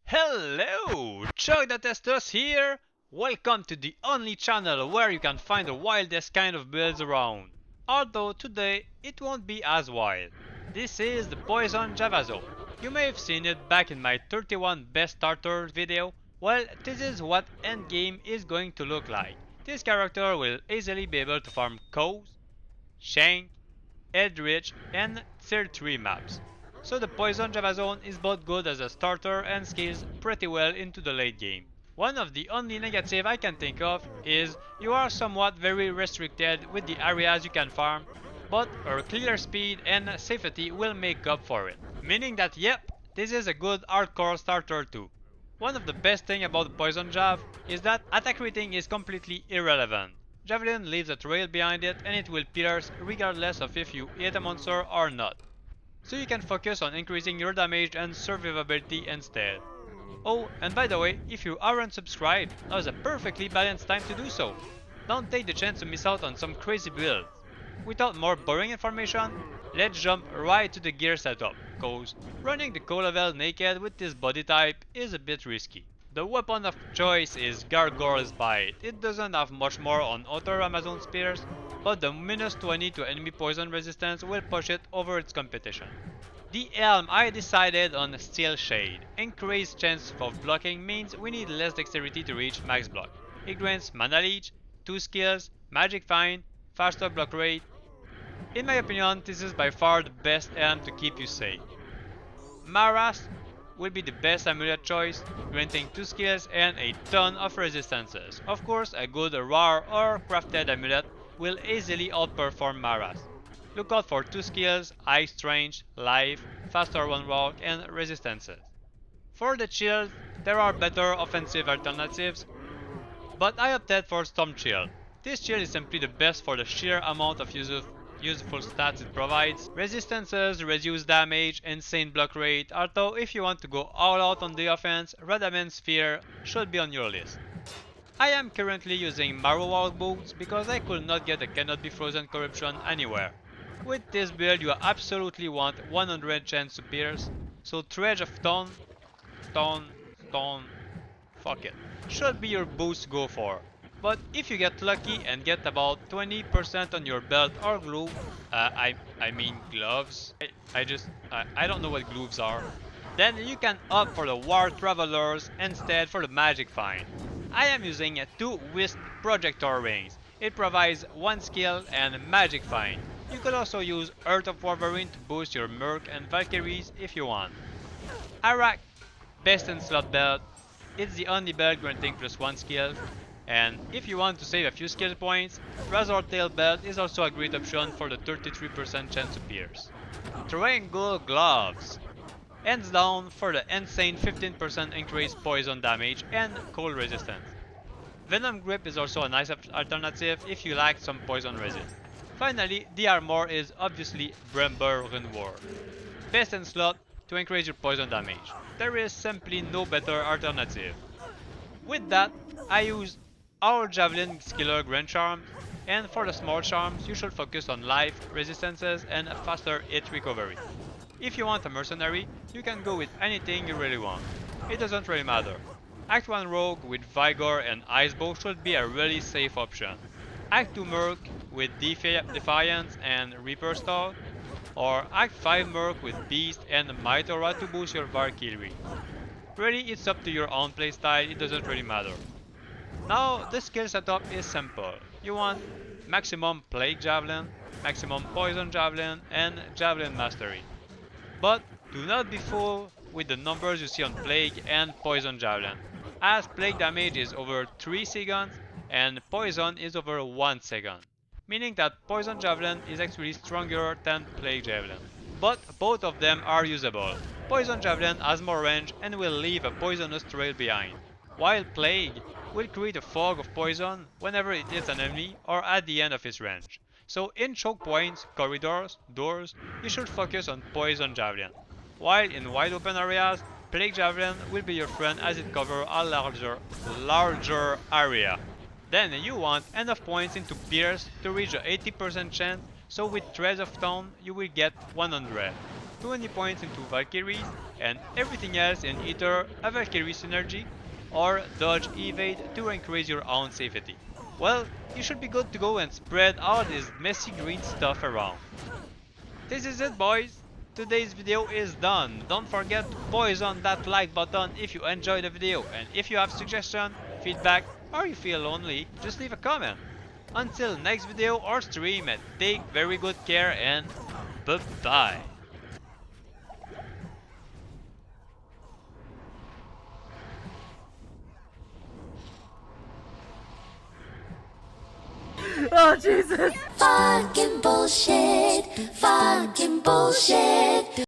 Hello! Chuck the Testers here! Welcome to the only channel where you can find the wildest kind of builds around. Although today it won't be as wild. This is the Poison Javazon. You may have seen it back in my 31 best starters video. Well, this is what endgame is going to look like. This character will easily be able to farm Cows, Shank, Eldritch, and Tier 3 maps. So the Poison Javazon is both good as a starter and scales pretty well into the late game. One of the only negative I can think of is you are somewhat very restricted with the areas you can farm, but our clear speed and safety will make up for it. Meaning that yep, this is a good hardcore starter too. One of the best things about the Poison Jav is that attack rating is completely irrelevant. Javelin leaves a trail behind it and it will pierce regardless of if you hit a monster or not. So you can focus on increasing your damage and survivability instead. Oh, and by the way, if you aren't subscribed, now is a perfectly balanced time to do so. Don't take the chance to miss out on some crazy builds. Without more boring information, let's jump right to the gear setup, cause running the co level naked with this body type is a bit risky. The weapon of choice is Gargoyle's Bite. It doesn't have much more on other Amazon spears, but the minus 20 to enemy poison resistance will push it over its competition. The helm I decided on Steel Shade. Increased chance of blocking means we need less dexterity to reach max block. It grants Mana Leech, 2 skills, Magic Find, faster block rate. In my opinion, this is by far the best helm to keep you safe. Maras will be the best amulet choice, granting 2 skills and a ton of resistances. Of course, a good rare or crafted amulet will easily outperform Maras. Look out for 2 skills, Ice Range, Life, faster one walk, and resistances. For the shield, there are better offensive alternatives, but I opted for Storm Shield. This shield is simply the best for the sheer amount of useful stats it provides. Resistances, reduce damage, insane block rate, although if you want to go all out on the offense, Radaman Sphere should be on your list. I am currently using Marrowwalk boots because I could not get a Cannot Be Frozen Corruption anywhere. With this build you absolutely want 100 chance to pierce, so Dredge of Stone, fuck it, should be your boost to go for. But if you get lucky and get about 20% on your belt or glove, I mean gloves, I don't know what gloves are, then you can opt for the War Travelers instead for the Magic Find. I am using 2 Wisp Projector Rings. It provides 1 skill and Magic Find. You could also use Earth of Wolverine to boost your Merc and Valkyries if you want. Arak, best in slot belt. It's the only belt granting +1 skill. And if you want to save a few skill points, Razor Tail Belt is also a great option for the 33% chance to pierce. Triangle Gloves. Hands down for the insane 15% increased poison damage and cold resistance. Venom Grip is also a nice alternative if you lack some poison resist. Finally, the armor is obviously Bramble Runeward. Best in slot to increase your poison damage. There is simply no better alternative. With that, I use all Javelin Skiller Grand Charms, and for the small charms you should focus on life, resistances, and a faster hit recovery. If you want a mercenary, you can go with anything you really want. It doesn't really matter. Act 1 Rogue with Vigor and Icebow should be a really safe option. Act 2 Merc with Defiance and Reaper Stall, or Act 5 Merc with Beast and Might Aura to boost your Valkyrie. Really, it's up to your own playstyle, it doesn't really matter. Now, the skill setup is simple. You want maximum Plague Javelin, maximum Poison Javelin, and Javelin Mastery. But do not be fooled with the numbers you see on Plague and Poison Javelin, as Plague damage is over 3 seconds and Poison is over 1 second, meaning that Poison Javelin is actually stronger than Plague Javelin. But both of them are usable. Poison Javelin has more range and will leave a poisonous trail behind, while Plague will create a fog of poison whenever it hits an enemy or at the end of its range. So in choke points, corridors, doors, you should focus on Poison Javelin, while in wide open areas, Plague Javelin will be your friend as it covers a larger area. Then you want enough points into Pierce to reach the 80% chance, so with Threads of Stone you will get 100. 20 points into Valkyries, and everything else in either a Valkyrie synergy or dodge evade to increase your own safety. Well, you should be good to go and spread all this messy green stuff around. This is it, boys. Today's video is done. Don't forget to poison that like button if you enjoyed the video, and if you have suggestion, feedback, or you feel lonely, just leave a comment. Until next video or stream, take very good care and bye bye. Oh, Jesus. Fucking bullshit. Fucking bullshit.